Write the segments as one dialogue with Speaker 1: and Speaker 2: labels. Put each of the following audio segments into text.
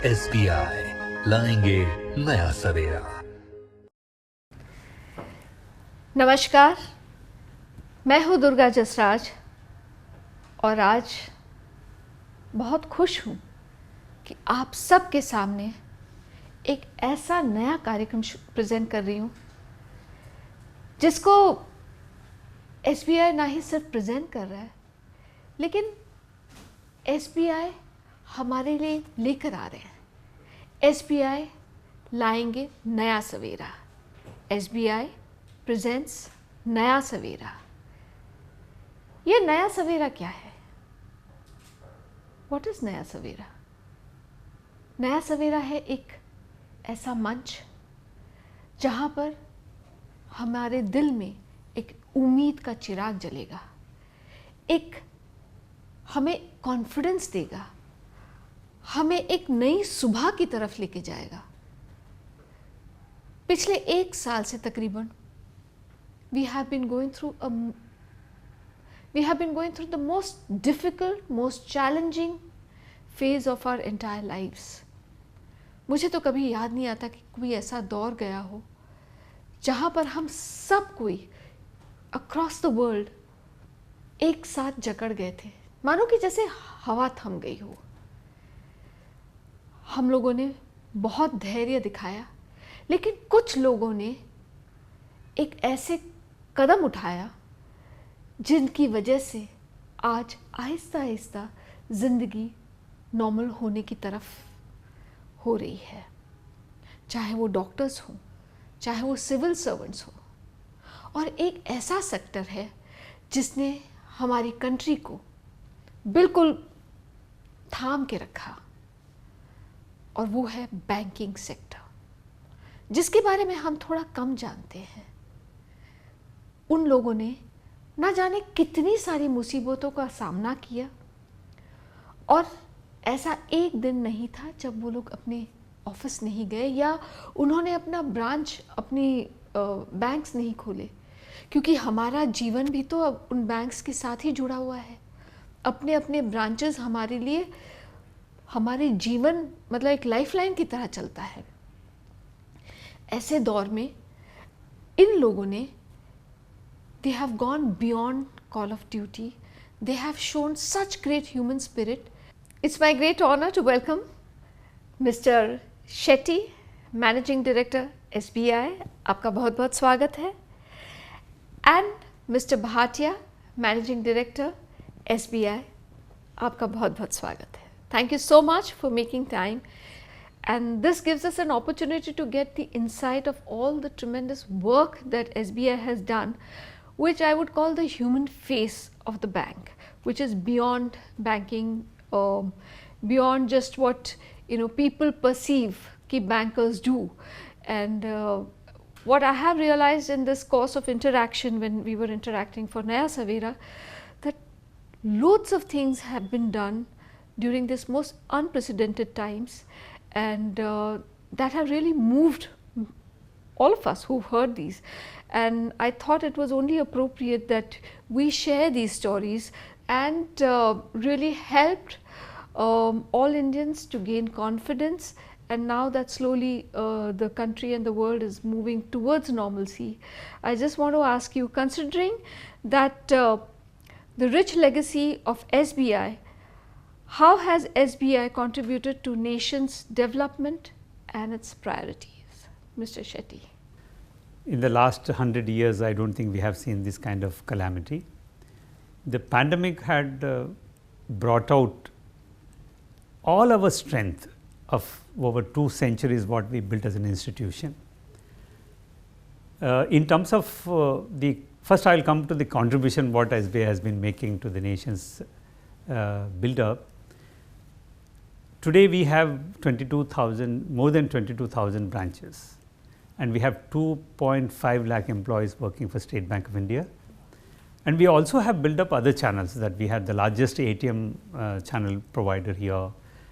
Speaker 1: SBI लाएंगे नया सवेरा।
Speaker 2: नमस्कार, मैं हूँ दुर्गा जसराज और आज बहुत खुश हूँ कि आप सबके सामने एक ऐसा नया कार्यक्रम प्रेजेंट कर रही हूँ जिसको SBI ना ही सिर्फ प्रेजेंट कर रहा है, लेकिन SBI हमारे लिए लेकर आ रहे हैं। SBI लाएंगे नया सवेरा। SBI प्रेजेंट्स नया सवेरा। ये नया सवेरा क्या है? व्हाट इज नया सवेरा? नया सवेरा है एक ऐसा मंच जहाँ पर हमारे दिल में एक उम्मीद का चिराग जलेगा, एक हमें कॉन्फिडेंस देगा, हमें एक नई सुबह की तरफ लेके जाएगा। पिछले एक साल से तकरीबन we have been going through the most difficult, most challenging phase of our entire lives. मुझे तो कभी याद नहीं आता कि कोई ऐसा दौर गया हो जहाँ पर हम सब कोई across the world एक साथ जकड़ गए थे, मानो कि जैसे हवा थम गई हो। हम लोगों ने बहुत धैर्य दिखाया, लेकिन कुछ लोगों ने एक ऐसे कदम उठाया जिनकी वजह से आज आहिस्ता आहिस्ता ज़िंदगी नॉर्मल होने की तरफ हो रही है। चाहे वो डॉक्टर्स हों, चाहे वो सिविल सर्वेंट्स हों, और एक ऐसा सेक्टर है जिसने हमारी कंट्री को बिल्कुल थाम के रखा, और वो है बैंकिंग सेक्टर, जिसके बारे में हम थोड़ा कम जानते हैं। उन लोगों ने ना जाने कितनी सारी मुसीबतों का सामना किया, और ऐसा एक दिन नहीं था जब वो लोग अपने ऑफिस नहीं गए या उन्होंने अपना ब्रांच, अपनी बैंक्स नहीं खोले, क्योंकि हमारा जीवन भी तो अब उन बैंक्स के साथ ही जुड़ा हुआ है। अपने अपने ब्रांचेस हमारे लिए, हमारे जीवन मतलब एक लाइफलाइन की तरह चलता है। ऐसे दौर में इन लोगों ने they have gone beyond call of duty. They have shown such great human spirit. It's my great honor to welcome Mr. Shetty, Managing Director SBI. आपका बहुत बहुत स्वागत है। And Mr. Bhatia, Managing Director SBI. आपका बहुत बहुत स्वागत है। Thank you so much for making time. And this gives us an opportunity to get the insight of all the tremendous work that SBI has done, which I would call the human face of the bank, which is beyond banking, beyond just what people perceive कि bankers do. And what I have realized in this course of interaction when we were interacting for Naya Savera, that loads of things have been done during this most unprecedented times, and that have really moved all of us who've heard these. And I thought it was only appropriate that we share these stories and really helped all Indians to gain confidence. And now that slowly the country and the world is moving towards normalcy, I just want to ask you, considering that the rich legacy of SBI, how has SBI contributed to nation's development and its priorities? Mr. Shetty.
Speaker 3: In the last 100 years, I don't think we have seen this kind of calamity. The pandemic had brought out all our strength of over 2 centuries what we built as an institution. In terms of first I will come to the contribution what SBI has been making to the nation's build up. Today we have 22,000, more than 22,000 branches, and we have 2.5 lakh employees working for State Bank of India. And we also have built up other channels, that we have the largest ATM channel provider here,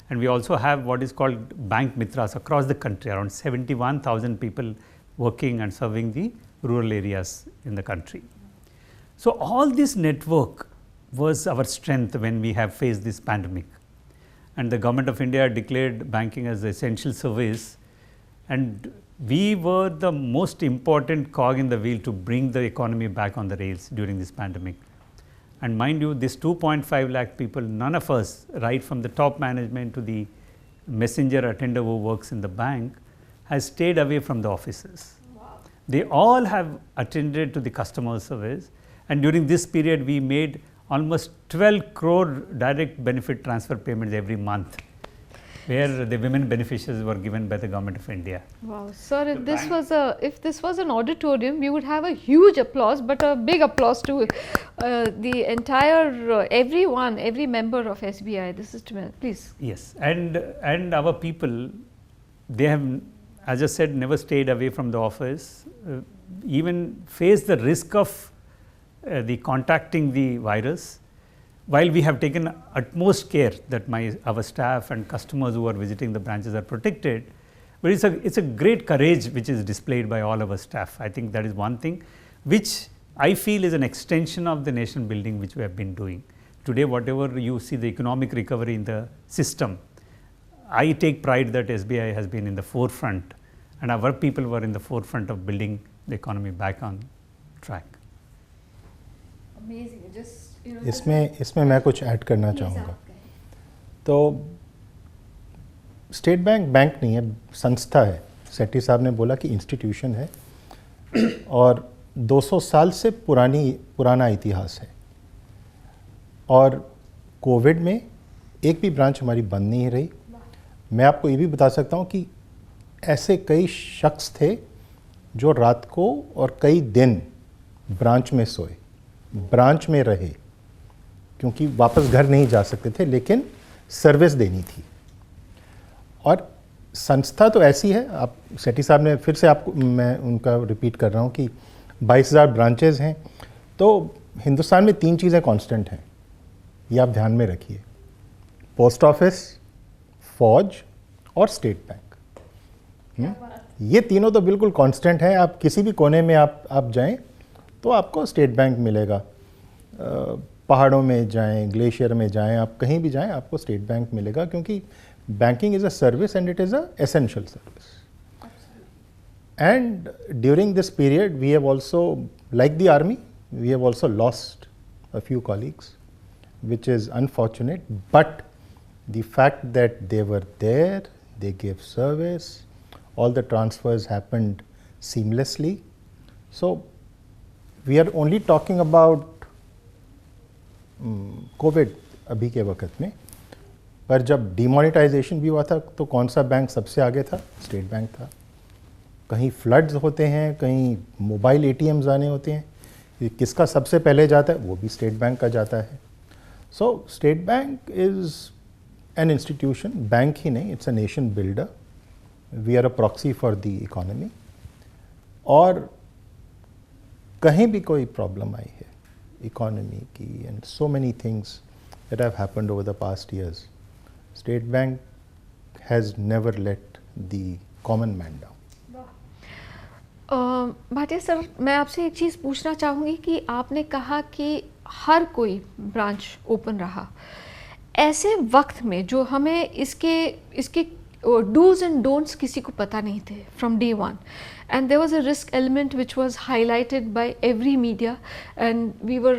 Speaker 3: and we also have what is called Bank Mitras across the country, around 71,000 people working and serving the rural areas in the country. So, all this network was our strength when we have faced this pandemic. and the government of India declared banking as an essential service, and we were the most important cog in the wheel to bring the economy back on the rails during this pandemic. And mind you, this 2.5 lakh people, none of us, right from the top management to the messenger attender who works in the bank, has stayed away from the offices. Wow. They all have attended to the customer service, and during this period we made almost 12 crore direct benefit transfer payments every month, where the women beneficiaries were given by the government of India.
Speaker 2: Wow, sir! If this was an auditorium, we would have a huge applause, but a big applause to the entire every member of SBI. This is tremendous. Please.
Speaker 3: Yes, and our people, they have, as I said, never stayed away from the office, even faced the risk of the contacting the virus. While we have taken utmost care that our staff and customers who are visiting the branches are protected, but it's a great courage which is displayed by all our staff. I think that is one thing which I feel is an extension of the nation building which we have been doing. Today, whatever you see the economic recovery in the system, I take pride that SBI has been in the forefront, and our people were in the forefront of building the economy back on track.
Speaker 2: Amazing. Just
Speaker 4: इसमें मैं कुछ add करना चाहूँगा. तो state bank नहीं है, संस्था है. सेठी साहब ने बोला कि इंस्टीट्यूशन है और 200 साल से पुराना इतिहास है, और कोविड में एक भी ब्रांच हमारी बंद नहीं रही. मैं आपको ये भी बता सकता हूँ कि ऐसे कई शख्स थे जो रात को और कई दिन ब्रांच में सोए, ब्रांच में रहे, क्योंकि वापस घर नहीं जा सकते थे, लेकिन सर्विस देनी थी. और संस्था तो ऐसी है, आप सेठी साहब ने फिर से आपको, मैं उनका रिपीट कर रहा हूँ कि 22,000 ब्रांचेज़ हैं. तो हिंदुस्तान में 3 चीज़ें कांस्टेंट हैं, ये आप ध्यान में रखिए: पोस्ट ऑफिस, फौज और स्टेट बैंक. ये तीनों तो बिल्कुल कांस्टेंट हैं. आप किसी भी कोने में आप जाएं तो आपको स्टेट बैंक मिलेगा. पहाड़ों में जाएं, ग्लेशियर में जाएं, आप कहीं भी जाएं आपको स्टेट बैंक मिलेगा, क्योंकि banking is a service and it is a essential service. And during this period we have also, like the army, we have also lost a few colleagues, which is unfortunate, but the fact that they were there, they gave service, all the transfers happened seamlessly. So we are only talking about COVID अभी के वक्त में, पर जब demonetisation भी हुआ था तो कौन सा बैंक सबसे आगे था? स्टेट बैंक था. कहीं फ्लड्स होते हैं, कहीं मोबाइल एटीएम्स आने होते हैं, किसका सबसे पहले जाता है? वो भी स्टेट बैंक का जाता है. So State Bank is an institution, bank ही नहीं, it's a nation builder. We are a proxy for the economy. और कहीं भी कोई प्रॉब्लम आई है इकोनॉमी की, and so many things that have happened over the past years, State Bank has never let the common man down.
Speaker 2: Bhatia sir, मैं आपसे एक चीज़ पूछना चाहूँगी कि आपने कहा कि हर कोई ब्रांच ओपन रहा. ऐसे वक्त में जो हमें इसके डूज एंड डोंट्स किसी को पता नहीं थे from day one, and there was a risk element which was highlighted by every media, and we were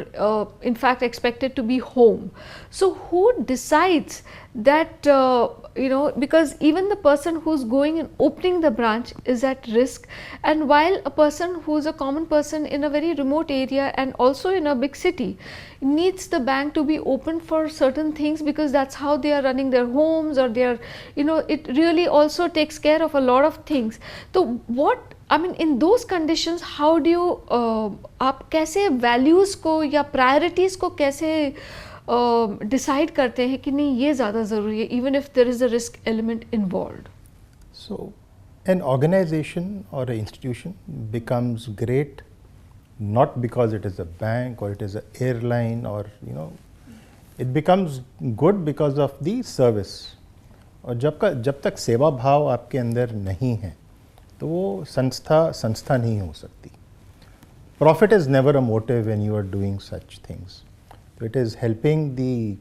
Speaker 2: in fact expected to be home. So who decides that because even the person who's going and opening the branch is at risk, and while a person who's a common person in a very remote area and also in a big city needs the bank to be open for certain things, because that's how they are running their homes, or they are, it really also takes care of a lot of things. So what, I mean, in those conditions, how do you आप कैसे values को या priorities को कैसे decide करते हैं कि नहीं ये ज़्यादा ज़रूरी है, even if there is a risk element involved?
Speaker 4: So an organization or an institution becomes great not because it is a bank or it is an airline, or it becomes good because of the service. और जब तक सेवा भाव आपके अंदर नहीं है तो वो संस्था नहीं हो सकती. Profit is never a motive when you are doing such things. It is helping the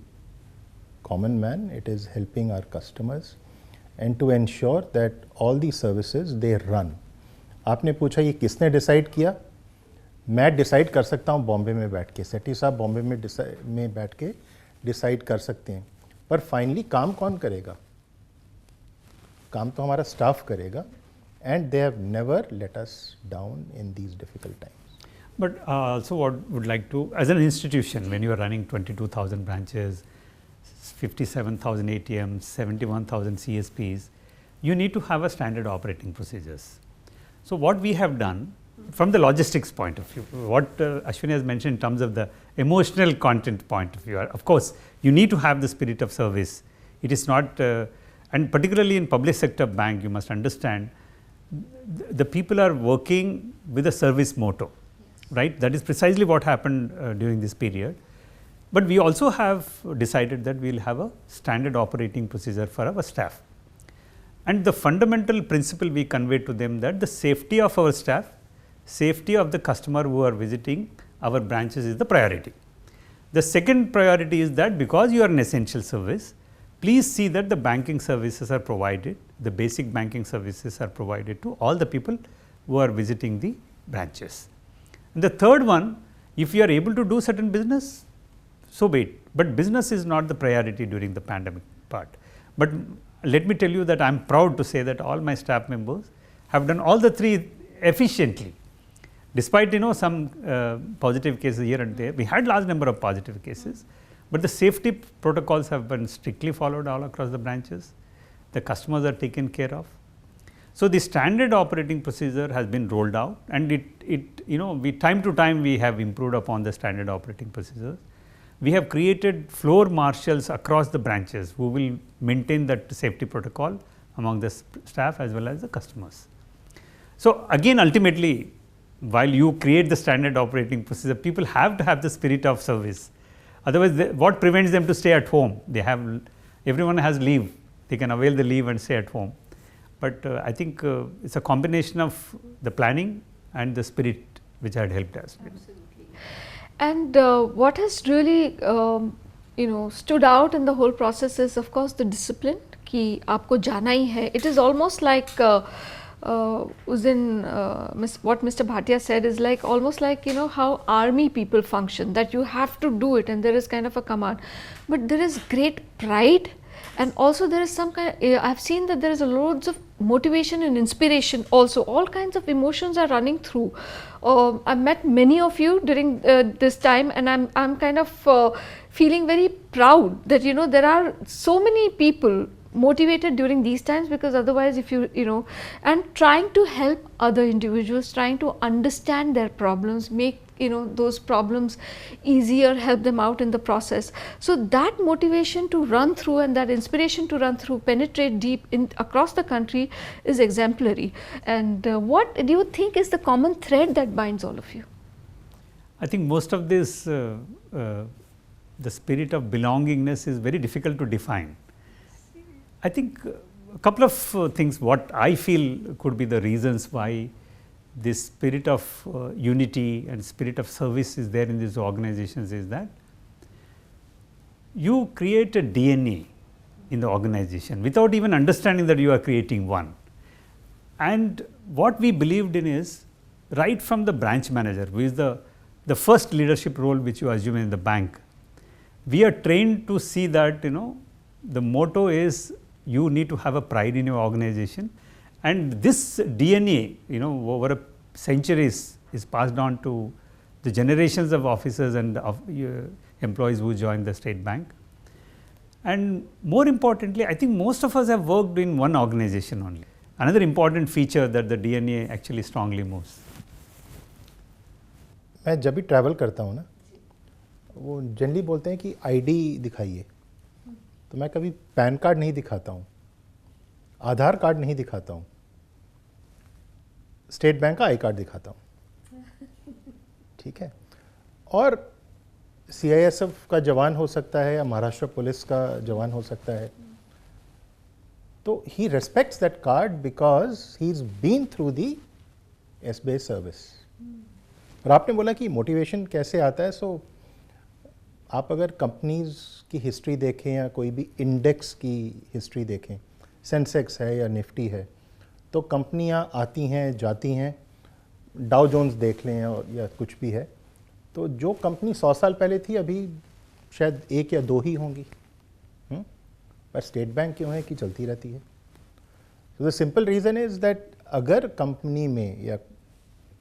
Speaker 4: common man, it is helping our customers and to ensure that all the services they run. आपने पूछा ये किसने decide किया? मैं decide कर सकता हूँ बॉम्बे में बैठ के, सेठी साहब बॉम्बे में बैठ के डिसाइड कर सकते हैं, पर फाइनली काम कौन करेगा? काम तो हमारा स्टाफ करेगा, and they have never let us down in these difficult times.
Speaker 3: But also what would like to, as an institution, when you are running 22,000 branches, 57,000 ATMs, 71,000 CSPs, you need to have a standard operating procedures. So what we have done from the logistics point of view, what Ashwini has mentioned in terms of the emotional content point of view, of course, you need to have the spirit of service. It is not, and particularly in public sector bank, you must understand, the people are working with a service motto, right? That is precisely what happened during this period. But we also have decided that we will have a standard operating procedure for our staff. And the fundamental principle we convey to them that the safety of our staff, safety of the customer who are visiting our branches is the priority. The second priority is that because you are an essential service, please see that the banking services are provided, the basic banking services are provided to all the people who are visiting the branches. And the third one, if you are able to do certain business, so be it, but business is not the priority during the pandemic part. But let me tell you that I am proud to say that all my staff members have done all the three efficiently. Despite some positive cases here and there, we had large number of positive cases, but the safety protocols have been strictly followed all across the branches. The customers are taken care of. So the standard operating procedure has been rolled out, and we time to time we have improved upon the standard operating procedures. We have created floor marshals across the branches who will maintain that safety protocol among the staff as well as the customers. So again, ultimately, while you create the standard operating procedure, people have to have the spirit of service. Otherwise, what prevents them to stay at home? Everyone has leave. They can avail the leave and stay at home. But I think it's a combination of the planning and the spirit which had helped us.
Speaker 2: Absolutely. And what has really stood out in the whole process is of course the discipline कि आपको जाना ही है. It is almost like उस दिन what Mr. Bhatia said is like almost like how army people function, that you have to do it and there is kind of a command, but there is great pride. And also there is some kind of, I've seen that there is a loads of motivation and inspiration also, all kinds of emotions are running through. I've met many of you during this time, and I'm kind of feeling very proud that there are so many people motivated during these times, because otherwise if and trying to help other individuals, trying to understand their problems, make those problems easier, help them out in the process. So that motivation to run through and that inspiration to run through, penetrate deep across the country is exemplary. And what do you think is the common thread that binds all of you?
Speaker 3: I think most of this, the spirit of belongingness is very difficult to define. I think a couple of things what I feel could be the reasons why this spirit of unity and spirit of service is there in these organizations is that you create a DNA in the organization without even understanding that you are creating one. And what we believed in is right from the branch manager, who is the first leadership role which you assume in the bank, we are trained to see that the motto is you need to have a pride in your organization. And this DNA, over centuries is passed on to the generations of officers and employees who join the State Bank. And more importantly, I think most of us have worked in one organization only. Another important feature that the DNA actually strongly moves.
Speaker 4: मैं जब भी travel करता हूँ ना, वो generally बोलते हैं कि आईडी दिखाइए, तो मैं कभी पैन कार्ड नहीं दिखाता हूँ, आधार कार्ड नहीं दिखाता हूँ, स्टेट बैंक का आई कार्ड दिखाता हूँ. ठीक है. और सीआईएसएफ का जवान हो सकता है या महाराष्ट्र पुलिस का जवान हो सकता है, तो he respects that card because he is been through the SBI service. और आपने बोला कि मोटिवेशन कैसे आता है, सो आप अगर कंपनीज की हिस्ट्री देखें या कोई भी इंडेक्स की हिस्ट्री देखें, सेंसेक्स है या निफ्टी है, तो कंपनियां आती हैं जाती हैं, डाउ जोन्स देख लें और या कुछ भी है, तो जो कंपनी 100 साल पहले थी अभी शायद एक या दो ही होंगी, पर स्टेट बैंक क्यों है कि चलती रहती है। तो the simple reason is that अगर कंपनी में या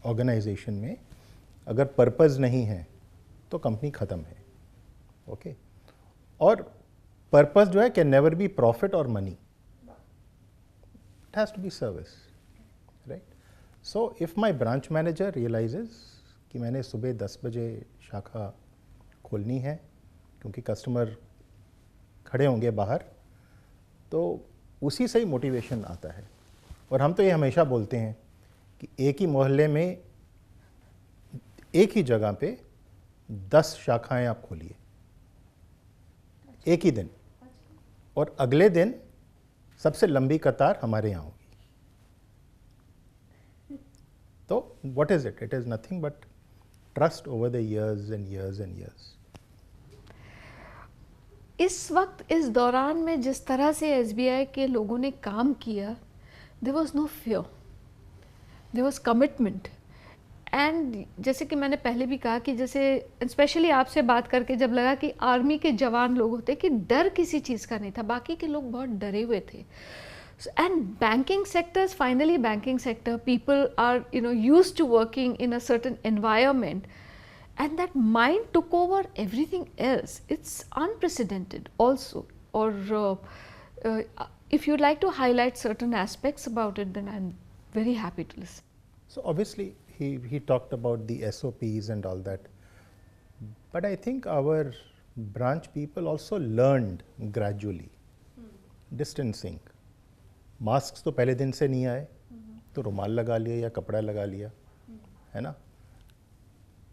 Speaker 4: ऑर्गेनाइजेशन में अगर पर्पज़ नहीं है तो कंपनी ख़त्म है। ओके और पर्पज़ जो है कैन नेवर बी प्रॉफिट और money, it has to be service, right. So if my branch manager realizes कि मैंने सुबह 10 बजे शाखा खोलनी है क्योंकि कस्टमर खड़े होंगे बाहर, तो उसी से ही मोटिवेशन आता है। और हम तो ये हमेशा बोलते हैं कि एक ही मोहल्ले में एक ही जगह पे 10 शाखाएं आप खोलिए एक ही दिन, और अगले दिन सबसे लंबी कतार हमारे यहाँ होगी। तो what is it? It is nothing but trust over the years and years and years.
Speaker 2: इस वक्त इस दौरान में जिस तरह से एसबीआई के लोगों ने काम किया, there was no fear, there was commitment. And जैसे कि मैंने पहले भी कहा कि जैसे स्पेशली आपसे बात करके जब लगा कि आर्मी के जवान लोग होते कि डर किसी चीज़ का नहीं था, बाकी के लोग बहुत डरे हुए थे। And banking sectors, finally banking sector, people are used to working in a certain environment, and that mind took over everything else. It's unprecedented also. Or if you'd like to highlight certain aspects about it, then I'm very happy to listen.
Speaker 4: So obviously he talked about the SOPs and all that, but I think our branch people also learned gradually distancing. Masks तो पहले दिन से नहीं आए, तो रुमाल लगा लिया या कपड़ा लगा लिया, है ना।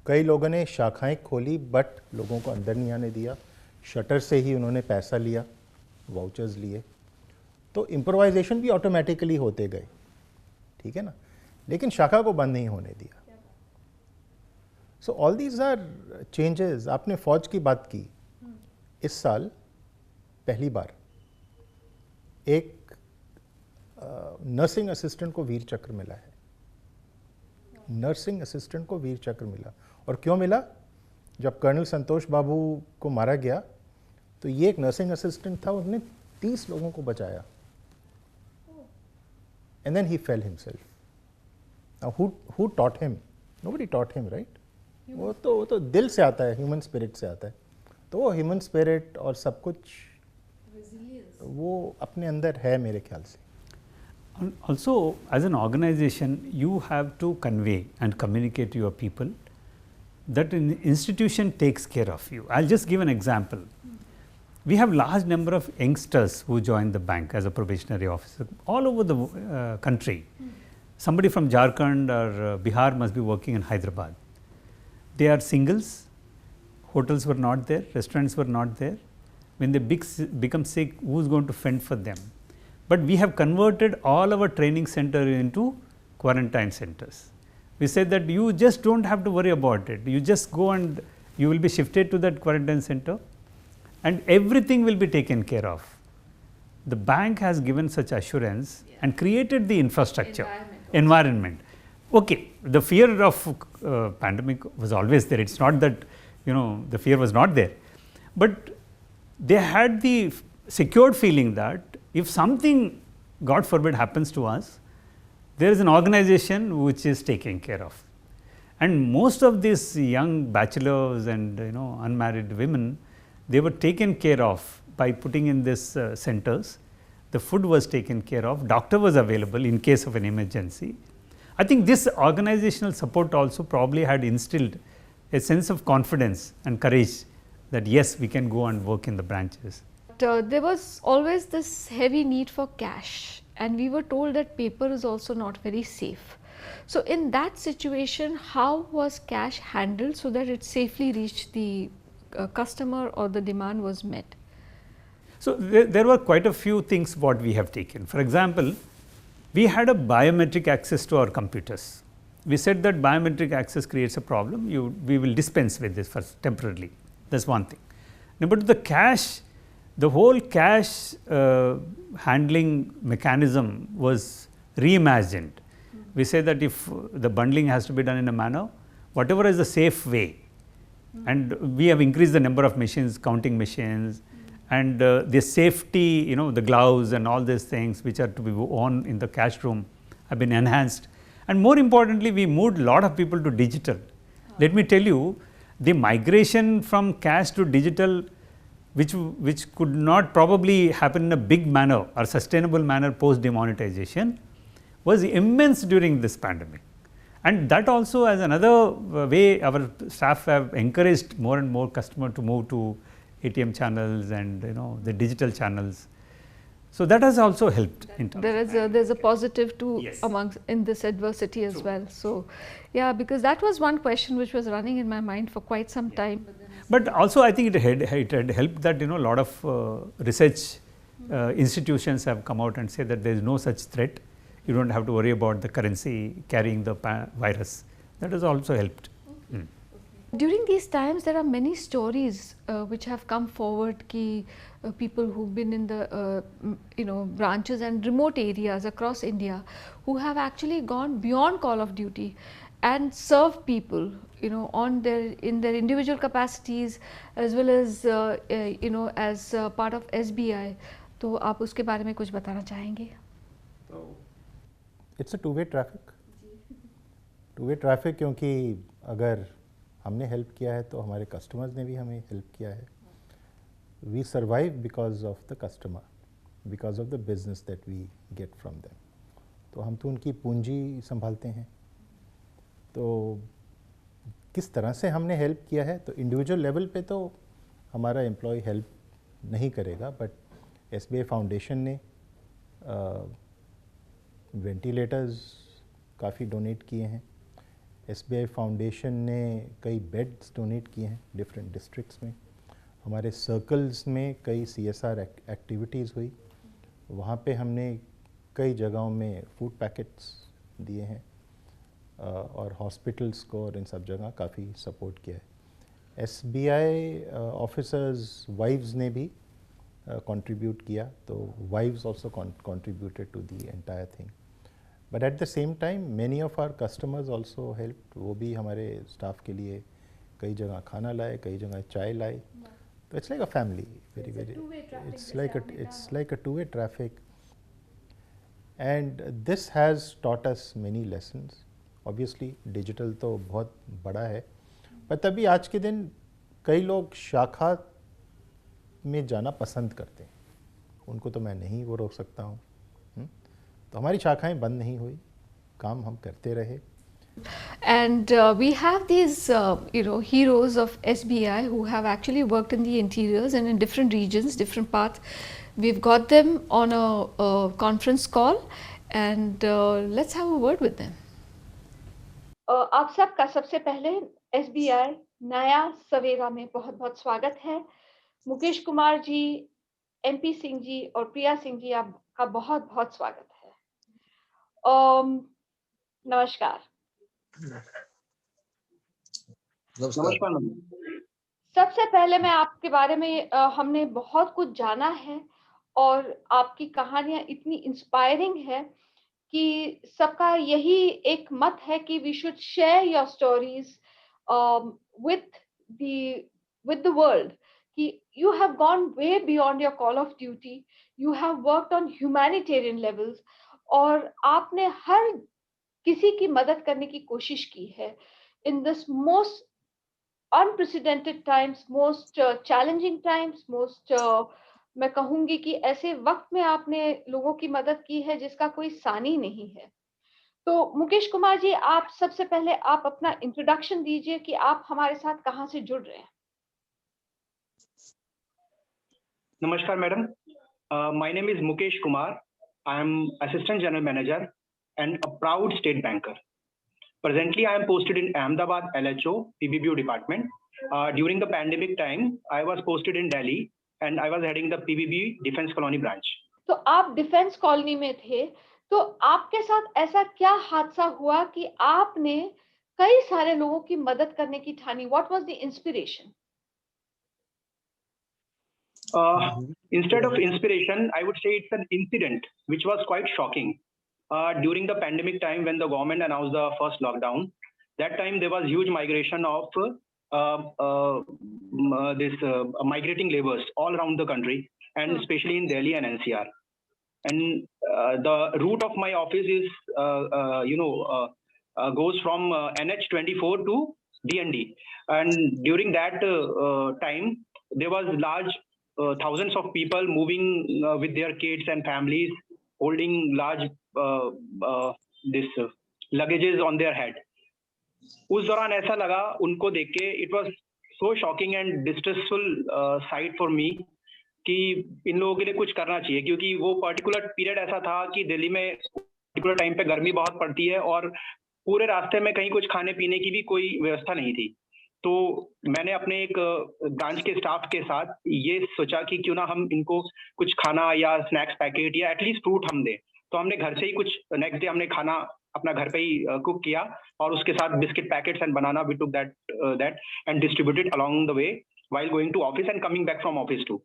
Speaker 4: कई लोगों ने शाखाएं खोली बट लोगों को अंदर नहीं आने दिया, शटर से ही उन्होंने पैसा लिया, वाउचर्स लिए, तो इम्प्रोवाइजेशन भी ऑटोमेटिकली होते गए, ठीक है ना, लेकिन शाखा को बंद नहीं होने दिया। So all these are changes. आपने फौज की बात की, इस साल पहली बार एक नर्सिंग असिस्टेंट को वीर चक्र मिला है। नर्सिंग असिस्टेंट को वीर चक्र मिला, और क्यों मिला? जब कर्नल संतोष बाबू को मारा गया तो ये एक नर्सिंग असिस्टेंट था, उसने 30 लोगों को बचाया, and then he fell himself. Now who taught him? Nobody taught him, right. वो तो दिल से आता है, ह्यूमन स्पिरिट से आता है। तो वो ह्यूमन स्पिरिट और सब कुछ वो अपने अंदर है मेरे ख्याल से।
Speaker 3: Also, as an organization, you have to convey and communicate to your people that an institution takes care of you. I'll just give an example. We have large number of youngsters who join the bank as a probationary officer all over the country. Somebody from Jharkhand or Bihar must be working in Hyderabad. They are singles, hotels were not there, restaurants were not there. When they become sick, who's going to fend for them? But we have converted all our training center into quarantine centers. We said that you just don't have to worry about it. You just go and you will be shifted to that quarantine center and everything will be taken care of. The bank has given such assurance and created the infrastructure, environment. Okay, the fear of pandemic was always there. It's not that, the fear was not there. But they had the secured feeling that if something, God forbid, happens to us, there is an organization which is taking care of. And most of these young bachelors and unmarried women, they were taken care of by putting in these centers. The food was taken care of, doctor was available in case of an emergency. I think this organizational support also probably had instilled a sense of confidence and courage that yes, we can go and work in the branches.
Speaker 2: There was always this heavy need for cash, and we were told that paper is also not very safe. So in that situation, how was cash handled so that it safely reached the customer or the demand was met?
Speaker 3: So there were quite a few things what we have taken. For example, we had a biometric access to our computers. We said that biometric access creates a problem, we will dispense with this first temporarily. That's one thing. But the cash, the whole cash handling mechanism was reimagined. We say that if the bundling has to be done in a manner, whatever is the safe way, and we have increased the number of machines, counting machines, and the safety, you know, the gloves and all these things which are to be worn in the cash room have been enhanced. And more importantly, we moved a lot of people to digital. Let me tell you, the migration from cash to digital, which could not probably happen in a big manner or sustainable manner post demonetization, was immense during this pandemic. And that also, as another way, our staff have encouraged more and more customers to move to ATM channels and, you know, the digital channels. So that has also helped in terms.
Speaker 2: There's a positive too,
Speaker 3: Yes.
Speaker 2: amongst in this adversity as well. So yeah, because that was one question which was running in my mind for quite some time.
Speaker 3: But also I think it had helped that, you know, a lot of research institutions have come out and say that there is no such threat. You don't have to worry about the currency carrying the virus. That has also helped.
Speaker 2: During these times, there are many stories which have come forward. Ki people who've been in the branches and remote areas across India, who have actually gone beyond call of duty and served people, you know, in their individual capacities as well as as part of SBI. तो आप उसके बारे में कुछ बताना चाहेंगे?
Speaker 4: It's a two way traffic क्योंकि अगर हमने हेल्प किया है तो हमारे कस्टमर्स ने भी हमें हेल्प किया है. We survive because of the customer, because of the business that we get from them. तो हम तो उनकी पूंजी संभालते हैं. तो किस तरह से हमने हेल्प किया है, तो इंडिविजुअल लेवल पे तो हमारा एम्प्लॉय हेल्प नहीं करेगा, बट SBI फाउंडेशन ने वेंटिलेटर्स काफ़ी डोनेट किए हैं. SBI फाउंडेशन ने कई बेड्स डोनेट किए हैं डिफरेंट डिस्ट्रिक्ट्स में. हमारे सर्कल्स में कई CSR एक्टिविटीज़ हुई, वहाँ पे हमने कई जगहों में फूड पैकेट्स दिए हैं और हॉस्पिटल्स को और इन सब जगह काफ़ी सपोर्ट किया है. SBI ऑफिसर्स वाइव्स ने भी कंट्रीब्यूट किया, तो wives also contributed to the entire thing. But at the same time many of our customers also help. वो भी हमारे स्टाफ के लिए कई जगह खाना लाए, कई जगह चाय लाए. तो it's like a family, very it's like a two way traffic. And this has taught us many lessons. Obviously digital तो बहुत बड़ा है, पर तभी आज के दिन कई लोग शाखा में जाना पसंद करते हैं. उनको तो मैं नहीं वो रोक सकता हूँ. तो हमारी शाखाएं बंद नहीं हुई, काम हम करते रहे.
Speaker 2: And we have these, heroes of SBI who have actually worked in the interiors and in different regions, different parts. We've got them on a conference call, and let's have a word with them. आप सबका सबसे पहले SBI नया सवेरा में बहुत बहुत स्वागत है. मुकेश कुमार जी, MP सिंह जी और प्रिया सिंह जी, आपका बहुत बहुत स्वागत है. नमस्कार.
Speaker 5: नमस्कार.
Speaker 2: सबसे पहले मैं आपके बारे में हमने बहुत कुछ जाना है और आपकी कहानियां इतनी इंस्पायरिंग है कि सबका यही एक मत है कि we should share your stories with the world. कि you have gone way beyond your call of duty. You have worked on humanitarian levels और आपने हर किसी की मदद करने की कोशिश की है in this most unprecedented times, most challenging times, most मैं कहूंगी कि ऐसे वक्त में आपने लोगों की मदद की है जिसका कोई सानी नहीं है. तो मुकेश कुमार जी, आप सबसे पहले आप अपना इंट्रोडक्शन दीजिए कि आप हमारे साथ कहां से जुड़ रहे हैं.
Speaker 5: नमस्कार madam. My name is Mukesh Kumar. I am Assistant General Manager and a proud state banker. Presently, I am posted in Ahmedabad LHO PBBU department. During the pandemic time, I was posted in Delhi and I was heading the PBB Defense Colony branch.
Speaker 2: तो आप defence colony में थे, तो आपके साथ ऐसा क्या हादसा हुआ कि आपने कई सारे लोगों की मदद करने की ठानी? What was the inspiration?
Speaker 5: Instead of inspiration, I would say it's an incident which was quite shocking. During the pandemic time, when the government announced the first lockdown, that time there was huge migration of migrating laborers all around the country, and especially in Delhi and NCR. And the route of my office is, goes from NH24 to DND. And during that time, there was large thousands of people moving with their kids and families, holding large luggages on their head. उस दौरान ऐसा लगा उनको देख के, it was so shocking and distressful site for me कि इन लोगों के लिए कुछ करना चाहिए, क्योंकि वो पर्टिकुलर पीरियड ऐसा था कि दिल्ली में पर्टिकुलर टाइम पे गर्मी बहुत पड़ती है और पूरे रास्ते में कहीं कुछ खाने पीने की भी कोई व्यवस्था नहीं थी। तो मैंने अपने एक ब्रांच के स्टाफ के साथ ये सोचा कि क्यों ना हम इनको कुछ खाना या स्नैक्स पैकेट या एटलीस्ट फ्रूट हम दें। तो हमने घर से ही कुछ, नेक्स्ट डे हमने खाना अपना घर पे ही कुक किया और उसके साथ biscuit packets and banana, we took that and distributed along the way while going to office and coming back from office too.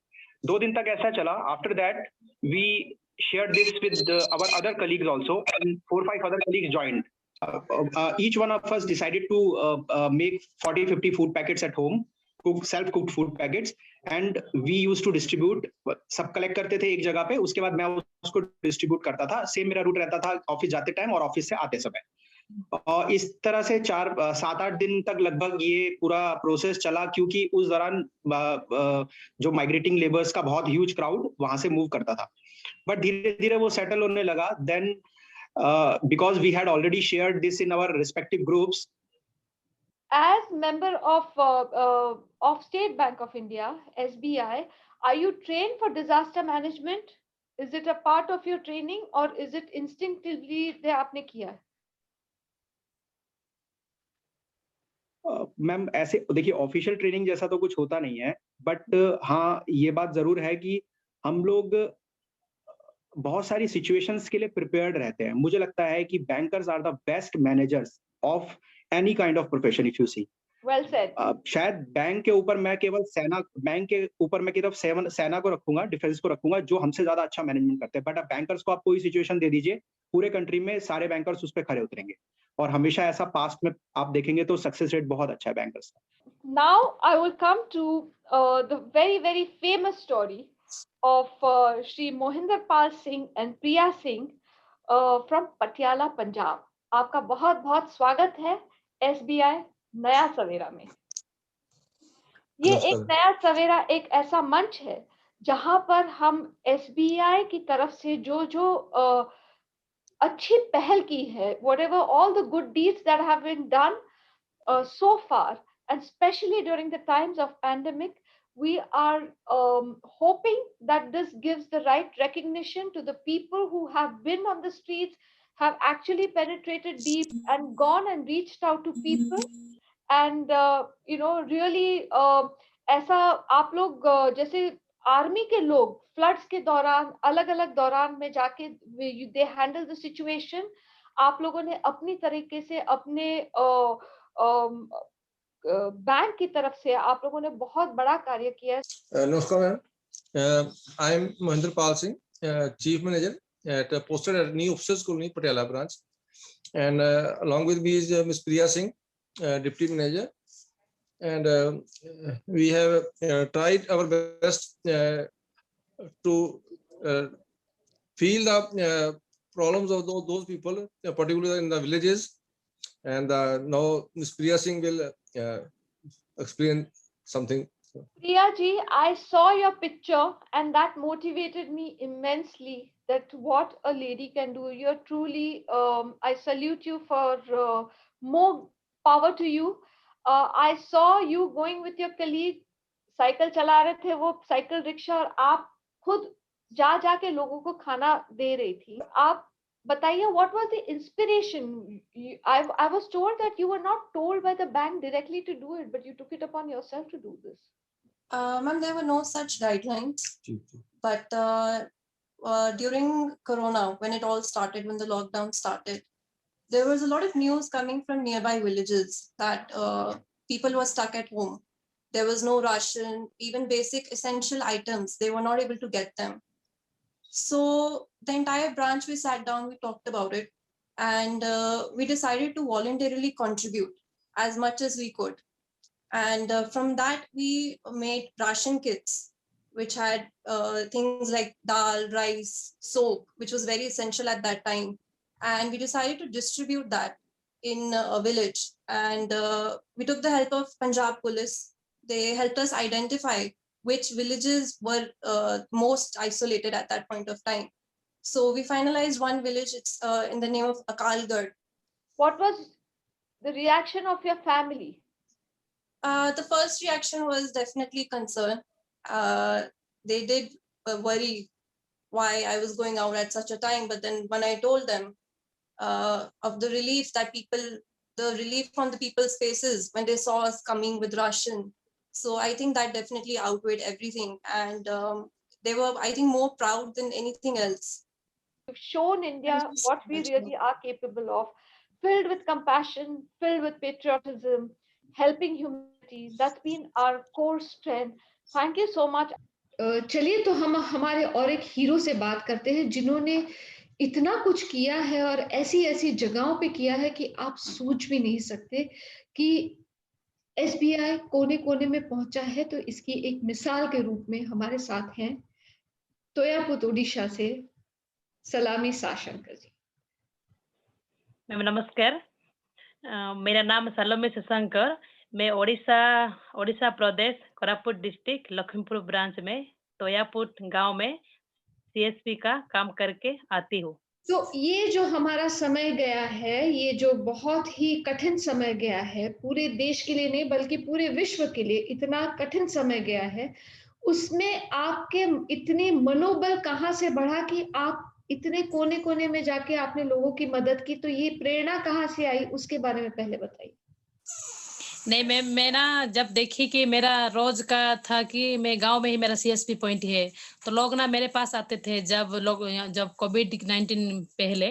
Speaker 5: 2 दिन तक ऐसा चला. After that, we shared this with our other colleagues also, and 4-5 other colleagues joined. Each one of us decided to make 40-50 food packets at home, self-cooked food packets, and we used to distribute. सब collect करते थे एक जगह पे, उसके बाद मैं उसको डिस्ट्रीब्यूट करता था. सेम मेरा रूट रहता था ऑफिस जाते टाइम और ऑफिस से आते समय. और इस तरह से 7-8 दिन तक लगभग ये पूरा प्रोसेस चला, क्योंकि उस दौरान जो माइग्रेटिंग लेबर्स का बहुत ह्यूज क्राउड वहां से मूव करता था. बट धीरे धीरे वो सेटल होने लगा. Then because we had already shared this in our respective groups.
Speaker 2: As member of State Bank of India, SBI, are you trained for disaster management? Is it a part of your training or is it instinctively they आपने किया?
Speaker 5: Ma'am ऐसे देखिए, official training जैसा तो कुछ होता नहीं है, बट हाँ ये बात जरूर है कि हम लोग बहुत सारी सिचुएशंस के लिए प्रिपेयर्ड रहते हैं. मुझे लगता है कि bankers are the best managers of any kind of profession. If you see,
Speaker 2: well said.
Speaker 5: शायद बैंक के ऊपर मैं केवल सेना को रखूंगा, डिफेंस को रखूंगा, जो हमसे ज्यादा अच्छा मैनेजमेंट करते हैं. बट अब बैंकर्स को आप कोई सिचुएशन दे दीजिए, पूरे कंट्री में सारे बैंकर्स उस पर खड़े उतरेंगे. और हमेशा ऐसा पास्ट में आप देखेंगे तो सक्सेस रेट बहुत अच्छा है बैंकर्स का.
Speaker 2: Now I will come to the very very famous story of Shri Mohinder Pal Singh and Priya Singh from Patiala, Punjab. आपका बहुत बहुत स्वागत है SBI नया सवेरा में. ये एक नया सवेरा एक ऐसा मंच है जहां पर हम SBI की तरफ से जो अच्छी पहल की है, whatever all the good deeds that have been done so far, and especially during the times of pandemic, we are hoping that this gives the right recognition to the people who have been on the streets, have actually penetrated deep and gone and reached out to people, and really ऐसा आप लोग जैसे army के लोग floods के दौरान अलग अलग दौरान में जाके दे हैंडल द सिचुएशन. आप लोगों ने अपनी तरीके से अपने बैंक की तरफ से आप लोगों ने बहुत बड़ा कार्य किया है.
Speaker 6: नमस्कार ma'am, I am Mohinder Pal Singh, chief manager posted at New Officers Colony, Patiala branch, and along with me is Ms. Priya Singh, deputy manager, and we have tried our best to feel the problems of those people, particularly in the villages. And now Ms. Priya Singh will explain something.
Speaker 2: Priya ji, I saw your picture and that motivated me immensely, that what a lady can do. You're truly, I salute you for more power to you. I saw you going with your colleague, cycle चला रहे थे वो cycle rickshaw, और आप खुद जा के लोगों को खाना दे रही थी. आप बताइए, what was the inspiration? I was told that you were not told by the bank directly to do it, but you took it upon yourself to do this.
Speaker 7: Ma'am, there were no such guidelines. But during Corona, when it all started, when the lockdown started, there was a lot of news coming from nearby villages that people were stuck at home. There was no ration, even basic essential items, they were not able to get them. So the entire branch, we sat down, we talked about it, and we decided to voluntarily contribute as much as we could. And from that, we made ration kits, which had things like dal, rice, soap, which was very essential at that time. And we decided to distribute that in a village. And we took the help of Punjab Police. They helped us identify which villages were most isolated at that point of time. So we finalized one village. It's in the name of Akalgarh.
Speaker 2: What was the reaction of your family?
Speaker 7: The first reaction was definitely concern. They did worry why I was going out at such a time. But then when I told them of the relief that the relief on the people's faces when they saw us coming with ration. So I think that definitely outweighed everything. And they were, I think, more proud than anything else.
Speaker 2: You've shown India what we really are capable of, filled with compassion, filled with patriotism, helping humanity. That's been our core strength. Thank you so much. चलिए तो हम हमारे और एक hero से बात करते हैं जिन्होंने इतना कुछ किया है और ऐसी ऐसी जगहों पे किया है कि आप सोच भी नहीं सकते कि SBI कोने कोने में पहुंचा है। तो इसकी एक मिसाल के रूप में हमारे साथ हैं तोयापुत ओडिशा से सलामी साशंकर जी।
Speaker 8: मैम नमस्कार, मेरा नाम सलोमी शशंकर। मैं ओडिशा प्रदेश कोरापुट डिस्ट्रिक्ट लखीमपुर ब्रांच में तोयापुट गांव में CSP का काम करके आती हूँ।
Speaker 2: तो ये जो हमारा समय गया है, ये जो बहुत ही कठिन समय गया है, पूरे देश के लिए नहीं बल्कि पूरे विश्व के लिए इतना कठिन समय गया है, उसमें आपके इतनी मनोबल कहाँ से बढ़ा कि आप इतने कोने कोने में जाके आपने लोगों की मदद की? तो ये प्रेरणा कहाँ से आई, उसके बारे में पहले बताइए।
Speaker 8: नहीं मैम, मैं ना जब देखी कि मेरा रोज का था कि मैं गांव में ही मेरा CSP पॉइंट है, तो लोग ना मेरे पास आते थे जब कोविड-19 पहले।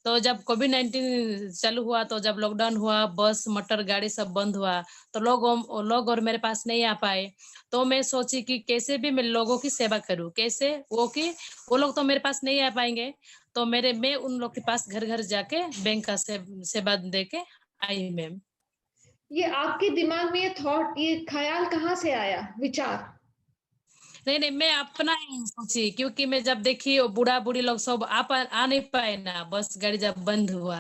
Speaker 8: तो जब कोविड-19 चालू हुआ, तो जब लॉकडाउन हुआ, बस मोटर गाड़ी सब बंद हुआ, तो लोग और मेरे पास नहीं आ पाए। तो मैं सोची कि कैसे भी मैं लोगों की सेवा करूं, कैसे वो लोग तो मेरे पास नहीं आ पाएंगे, तो मैं उन लोग के पास घर घर जाके बैंक का सेवा दे के आई मैम।
Speaker 2: ये आपके दिमाग में ये ख्याल कहाँ से आया, विचार?
Speaker 8: नहीं मैं अपना ही सोची, क्योंकि मैं जब देखी बूढ़ा बूढ़ी लोग सब आ नहीं पाए ना, बस गाड़ी जब बंद हुआ,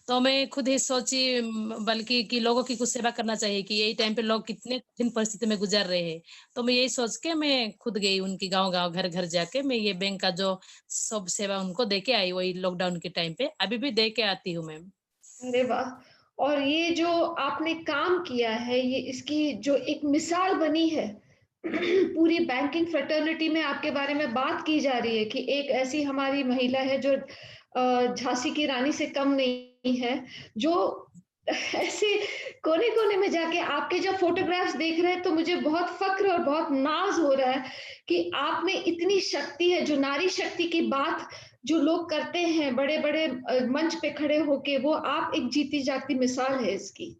Speaker 8: तो मैं खुद ही सोची बल्कि कि लोगों की कुछ सेवा करना चाहिए कि यही टाइम पे लोग कितने कठिन परिस्थिति में गुजर रहे हैं। तो मैं यही सोच के मैं खुद गई उनकी गांव घर घर जाके मैं ये बैंक का जो सब सेवा उनको दे के आई, वही लॉकडाउन के टाइम पे अभी भी दे के आती हूँ मैम।
Speaker 2: अरे वाह! और ये जो आपने काम किया है, ये इसकी जो एक मिसाल बनी है पूरी बैंकिंग फ्रेटर्निटी में आपके बारे में बात की जा रही है कि एक ऐसी हमारी महिला है जो झांसी की रानी से कम नहीं है, जो ऐसे कोने कोने में जाके आपके जब फोटोग्राफ्स देख रहे हैं तो मुझे बहुत फक्र और बहुत नाज हो रहा है कि आप में इतनी शक्ति है। जो नारी शक्ति की बात जो लोग करते हैं बड़े बड़े मंच पे खड़े होके, वो आप एक जीती जागती मिसाल है इसकी।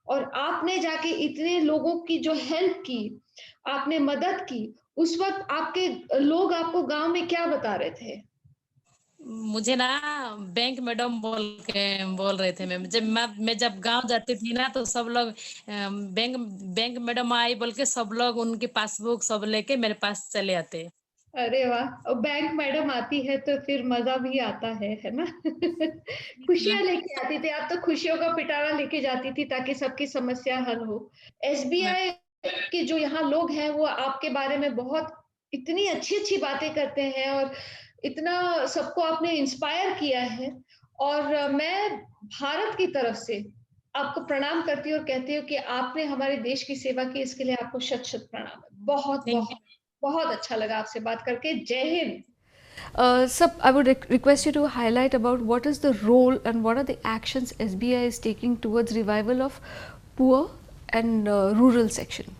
Speaker 2: और आपने जाके इतने लोगों की जो हेल्प की, आपने मदद की, उस वक्त आपके लोग आपको गांव में क्या बता रहे थे?
Speaker 8: मुझे ना बैंक मैडम बोल रहे थे मैम। मैं जब गांव जाती थी ना, तो सब लोग बैंक मैडम आई बोल के सब लोग उनके पासबुक सब लेके मेरे पास चले आते।
Speaker 2: अरे वाह! और बैंक मैडम आती है तो फिर मजा भी आता है ना? खुशियां लेके आती थी, आप तो खुशियों का पिटारा लेके जाती थी ताकि सबकी समस्या हल हो। SBI के जो यहाँ लोग हैं वो आपके बारे में बहुत इतनी अच्छी बातें करते हैं और इतना सबको आपने इंस्पायर किया है। और मैं भारत की तरफ से आपको प्रणाम करती हूँ और कहती हूँ कि आपने हमारे देश की सेवा की, इसके लिए आपको शत प्रणाम। बहुत अच्छा लगा आपसे बात करके। जय Hind. Sir, I would request you to highlight about what is the role and what are the actions SBI is taking towards revival of poor and rural section.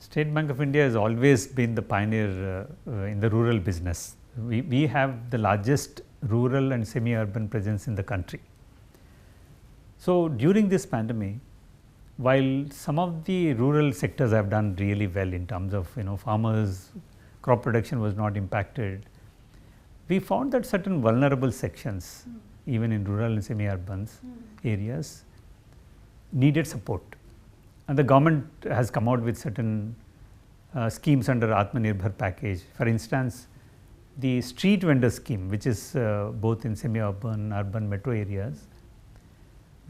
Speaker 3: State Bank of India has always been the pioneer in the rural business. We have the largest rural and semi-urban presence in the country. So during this pandemic, while some of the rural sectors have done really well in terms of farmers, crop production was not impacted, we found that certain vulnerable sections, even in rural and semi-urban areas, needed support. And the government has come out with certain schemes under Atmanirbhar package. For instance, the street vendor scheme, which is both in semi-urban, urban metro areas,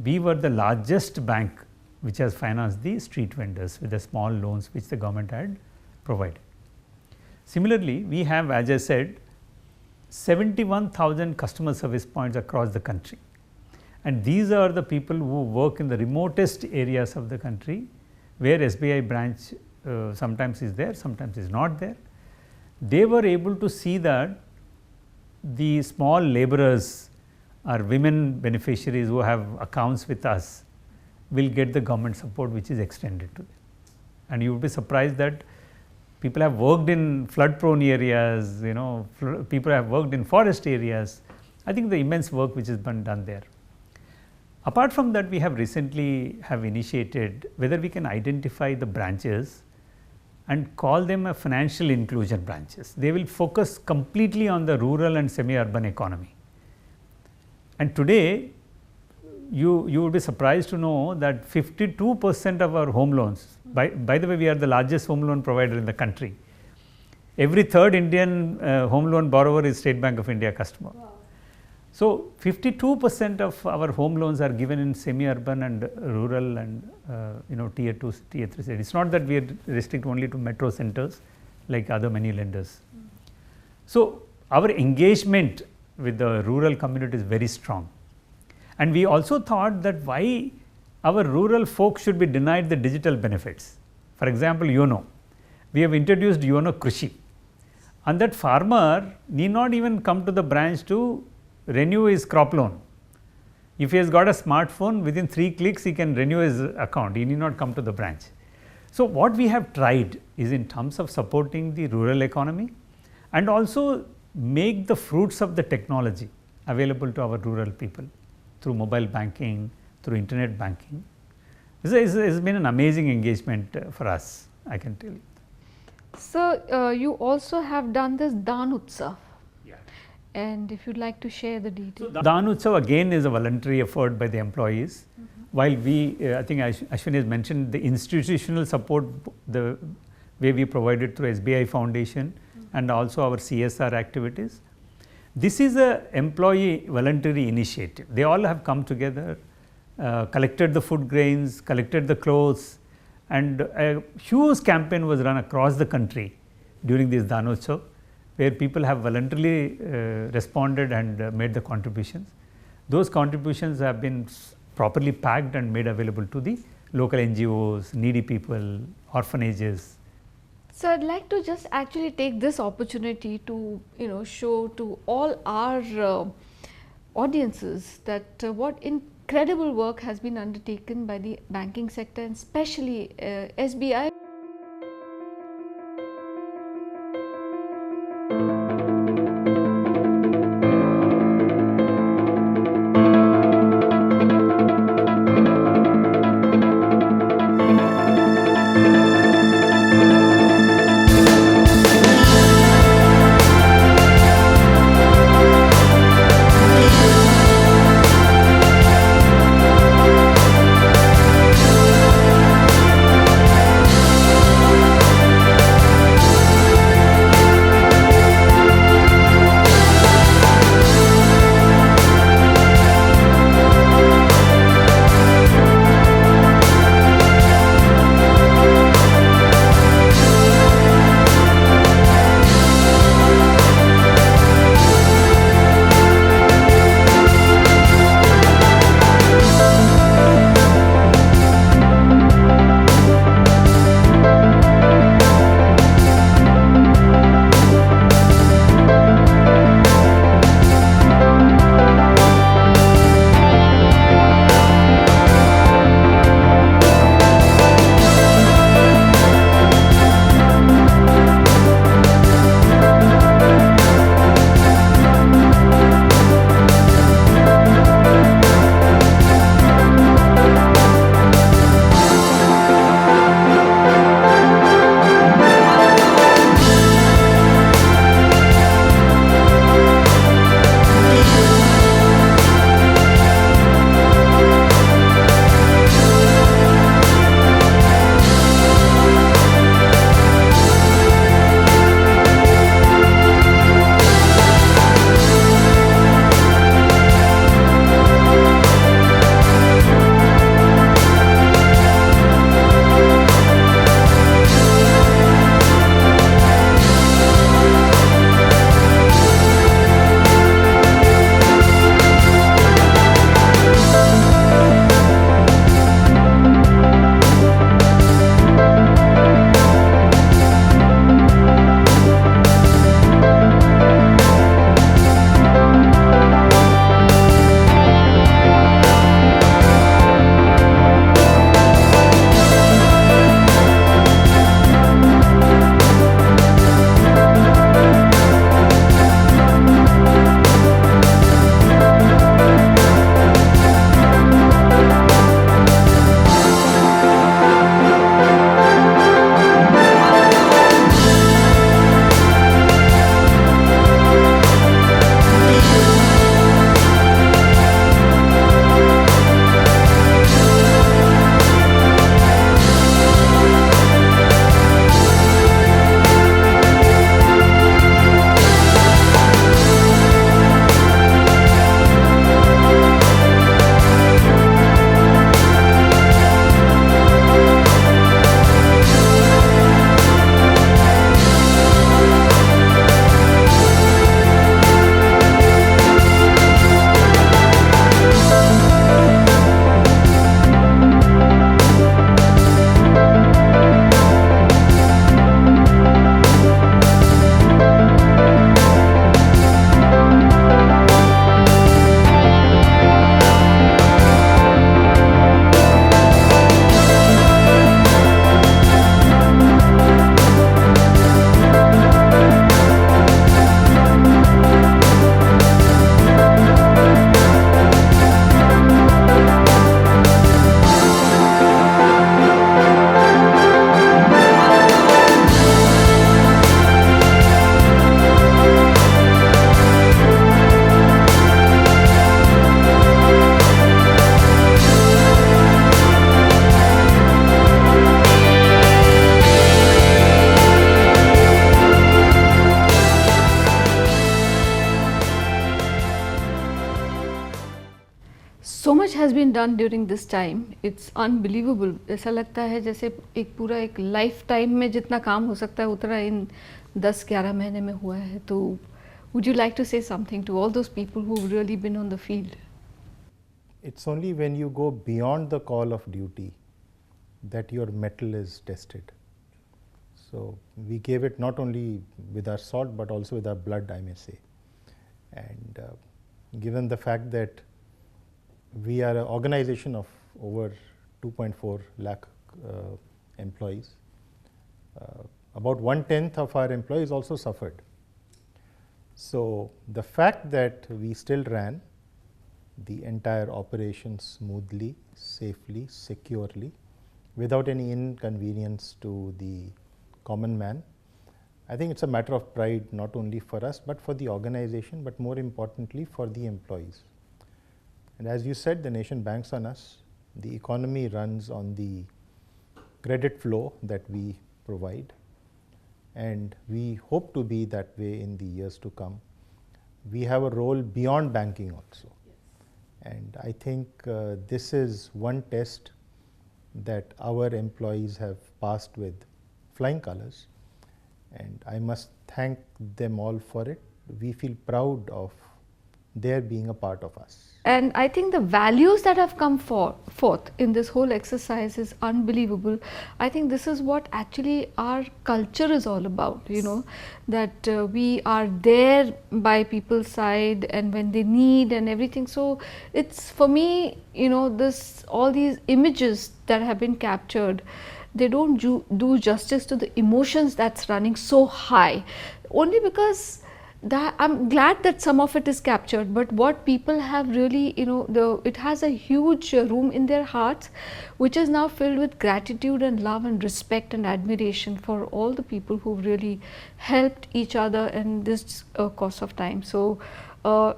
Speaker 3: we were the largest bank which has financed the street vendors with the small loans which the government had provided. Similarly, we have, as I said, 71,000 customer service points across the country, and these are the people who work in the remotest areas of the country where SBI branch sometimes is there, sometimes is not there. They were able to see that the small laborers or women beneficiaries who have accounts with us will get the government support which is extended to them. And you would be surprised that people have worked in flood prone areas, people have worked in forest areas. I think the immense work which has been done there. Apart from that, we have recently initiated whether we can identify the branches and call them a financial inclusion branches. They will focus completely on the rural and semi-urban economy. And today, you would be surprised to know that 52% of our home loans, by the way, we are the largest home loan provider in the country. Every third Indian home loan borrower is State Bank of India customer. Wow. So 52% of our home loans are given in semi-urban and rural and tier 2, tier 3 cities. It's not that we restrict only to metro centers like other many lenders. So our engagement with the rural community is very strong. And we also thought that why our rural folks should be denied the digital benefits. For example, YONO. We have introduced YONO Krishi, and that farmer need not even come to the branch to renew his crop loan. If he has got a smartphone, within 3 clicks he can renew his account, he need not come to the branch. So what we have tried is in terms of supporting the rural economy and also make the fruits of the technology available to our rural people through mobile banking, through internet banking. This has been an amazing engagement for us, I can tell you.
Speaker 2: So, you also have done this Daan Utsav. And if you'd like to share the details.
Speaker 3: So, Daan Utsav again is a voluntary effort by the employees. While we, I think Ashwini has mentioned the institutional support, the way we provided through SBI Foundation and also our CSR activities. This is a employee voluntary initiative. They all have come together, collected the food grains, collected the clothes, and a huge campaign was run across the country during this Daan Utsav, where people have voluntarily responded and made the contributions. Those contributions have been properly packed and made available to the local NGOs, needy people, orphanages.
Speaker 2: So, I'd like to just actually take this opportunity to show to all our audiences that what incredible work has been undertaken by the banking sector and especially SBI. So much has been done during this time. It's unbelievable. ऐसा लगता है जैसे एक पूरा एक life time में जितना काम हो सकता है उतना इन 10-11 महीने में हुआ है. तो would you like to say something to all those people who've really been on the field?
Speaker 4: It's only when you go beyond the call of duty that your mettle is tested. So we gave it not only with our salt but also with our blood, I may say. And given the fact that we are an organization of over 2.4 lakh employees, about 1/10 of our employees also suffered. So the fact that we still ran the entire operation smoothly, safely, securely, without any inconvenience to the common man, I think it's a matter of pride not only for us but for the organization, but more importantly for the employees. And as you said, the nation banks on us. The economy runs on the credit flow that we provide, and we hope to be that way in the years to come. We have a role beyond banking also. And I think this is one test that our employees have passed with flying colors, and I must thank them all for it. We feel proud of their being a part of us.
Speaker 2: And I think the values that have come forth in this whole exercise is unbelievable. I think this is what actually our culture is all about, you know, that we are there by people's side and when they need and everything. So it's, for me, you know, all these images that have been captured, they don't do justice to the emotions that's running so high, only because I'm glad that some of it is captured, but what people have really, you know, it has a huge room in their hearts, which is now filled with gratitude and love and respect and admiration for all the people who really helped each other in this course of time. So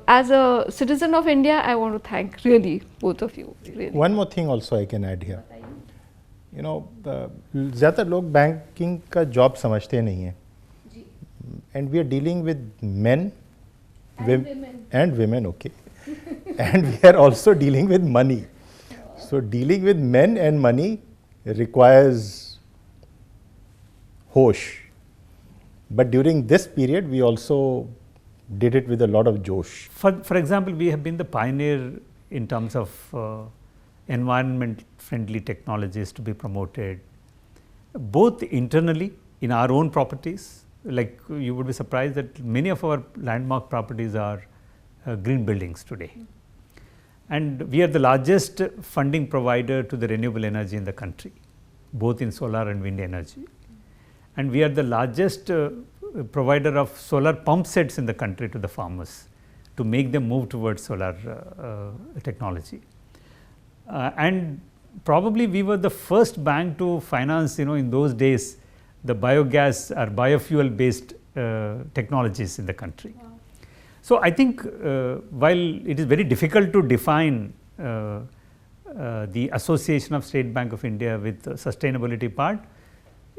Speaker 2: as a citizen of India, I want to thank really both of you. Really.
Speaker 4: One more thing also I can add here. You know, ज़्यादातर लोग banking का job समझते नहीं हैं. And we are dealing with men and women, okay. And we are also dealing with money. So dealing with men and money requires hosh. But during this period, we also did it with a lot of josh.
Speaker 3: For example, we have been the pioneer in terms of environment friendly technologies to be promoted, both internally in our own properties. Like, you would be surprised that many of our landmark properties are green buildings today. And we are the largest funding provider to the renewable energy in the country, both in solar and wind energy. And we are the largest provider of solar pump sets in the country to the farmers to make them move towards solar technology. And probably we were the first bank to finance, you know, in those days, the biogas or biofuel based technologies in the country. Wow. So I think while it is very difficult to define the association of State Bank of India with the sustainability part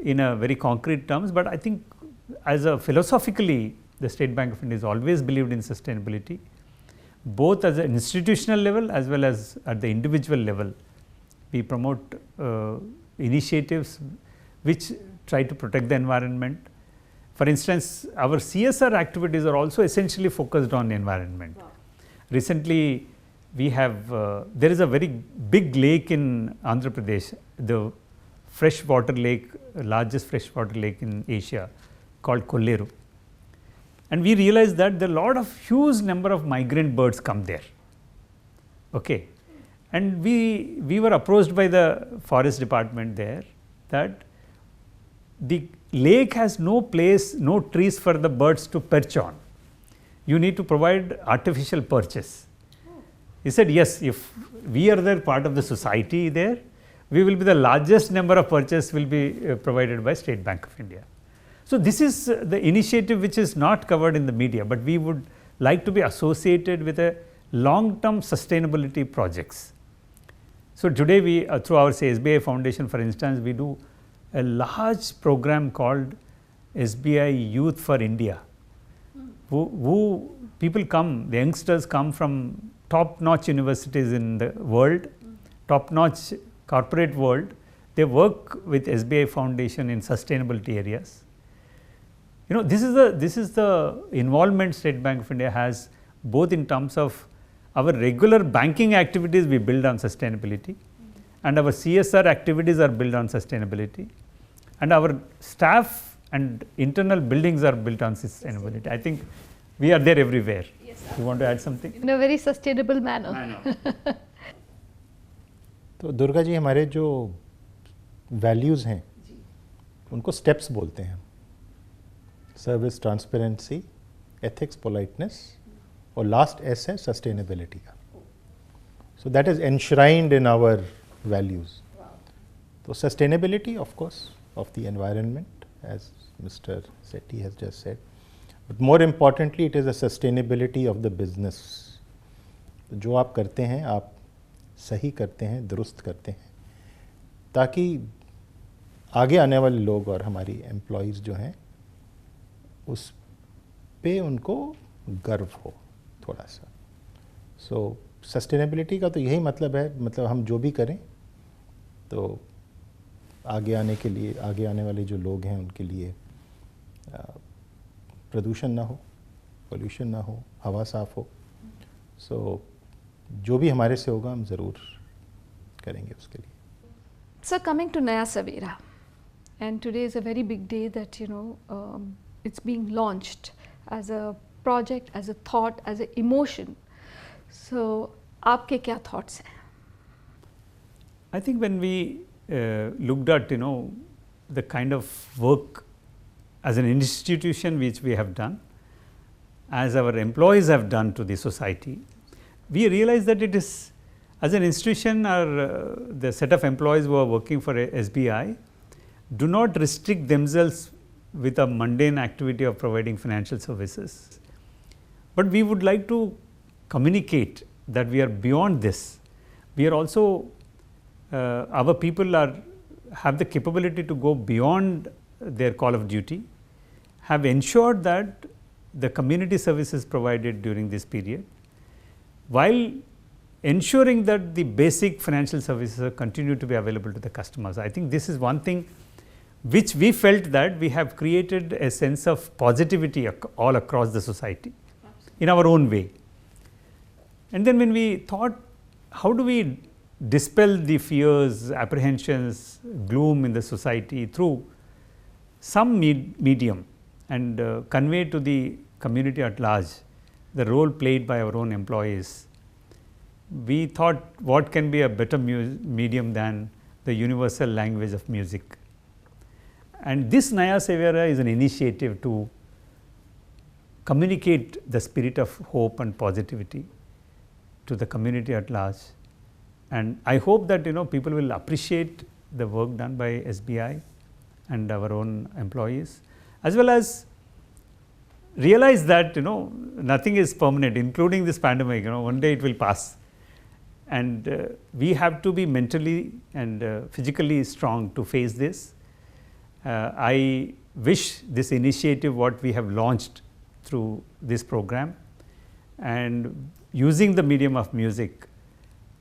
Speaker 3: in a very concrete terms, but I think as a philosophically the State Bank of India has always believed in sustainability, both as an institutional level as well as at the individual level. We promote initiatives which try to protect the environment. For instance, our CSR activities are also essentially focused on environment. Wow. Recently, we have, there is a very big lake in Andhra Pradesh, the freshwater lake, largest freshwater lake in Asia, called Kolleru. And we realized that there are a lot of huge number of migrant birds come there. Okay. And we were approached by the forest department there that the lake has no place, no trees for the birds to perch on. You need to provide artificial perches. He said, yes, if we are there part of the society there, we will be the largest number of perches will be provided by State Bank of India. So this is the initiative which is not covered in the media, but we would like to be associated with a long-term sustainability projects. So today we, through our SBI Foundation, for instance, we do a large program called SBI Youth for India, who people come, the youngsters come from top-notch universities in the world, top-notch corporate world. They work with SBI Foundation in sustainability areas. You know, this is the involvement State Bank of India has, both in terms of our regular banking activities we build on sustainability, and our CSR activities are built on sustainability, and our staff and internal buildings are built on sustainability. I think we are there everywhere.
Speaker 2: Yes,
Speaker 3: you want to add something?
Speaker 2: In a very sustainable manner.
Speaker 4: तो दुर्गा जी, हमारे जो values हैं उनको steps बोलते हैं. Service, transparency, ethics, politeness, और last S है sustainability का. So that is enshrined in our values. तो sustainability of course of the environment, as mister Setty has just said, but more importantly it is a sustainability of the business. जो आप करते हैं आप सही करते हैं, दुरुस्त करते हैं, ताकि आगे आने वाले लोग और हमारी एम्प्लॉयज़ जो हैं उस पे उनको गर्व हो थोड़ा सा. सो सस्टेनेबिलिटी का तो यही मतलब है, मतलब हम जो भी करें तो आगे आने के लिए, आगे आने वाले जो लोग हैं उनके लिए प्रदूषण ना हो, पोल्यूशन ना हो, हवा साफ़ हो. सो जो भी हमारे से होगा हम ज़रूर करेंगे उसके लिए.
Speaker 2: So coming to Naya Savera, and today is a very big day that, you know, it's being launched as a project, as a thought, as an emotion. So आपके क्या thoughts हैं?
Speaker 3: I think when we looked at, you know, the kind of work as an institution which we have done, as our employees have done to the society, we realized that it is, as an institution, or the set of employees who are working for SBI do not restrict themselves with a mundane activity of providing financial services. But we would like to communicate that we are beyond this. We are also, our people have the capability to go beyond their call of duty, have ensured that the community services provided during this period, while ensuring that the basic financial services continue to be available to the customers. I think this is one thing which we felt that we have created a sense of positivity all across the society in our own way. And then when we thought, how do we dispel the fears, apprehensions, gloom in the society through some medium, and convey to the community at large the role played by our own employees. We thought, what can be a better medium than the universal language of music? And this Naya Savera is an initiative to communicate the spirit of hope and positivity to the community at large. And I hope that, you know, people will appreciate the work done by SBI and our own employees, as well as realize that, you know, nothing is permanent, including this pandemic. You know, one day it will pass, and we have to be mentally and physically strong to face this. I wish this initiative, what we have launched through this program and using the medium of music,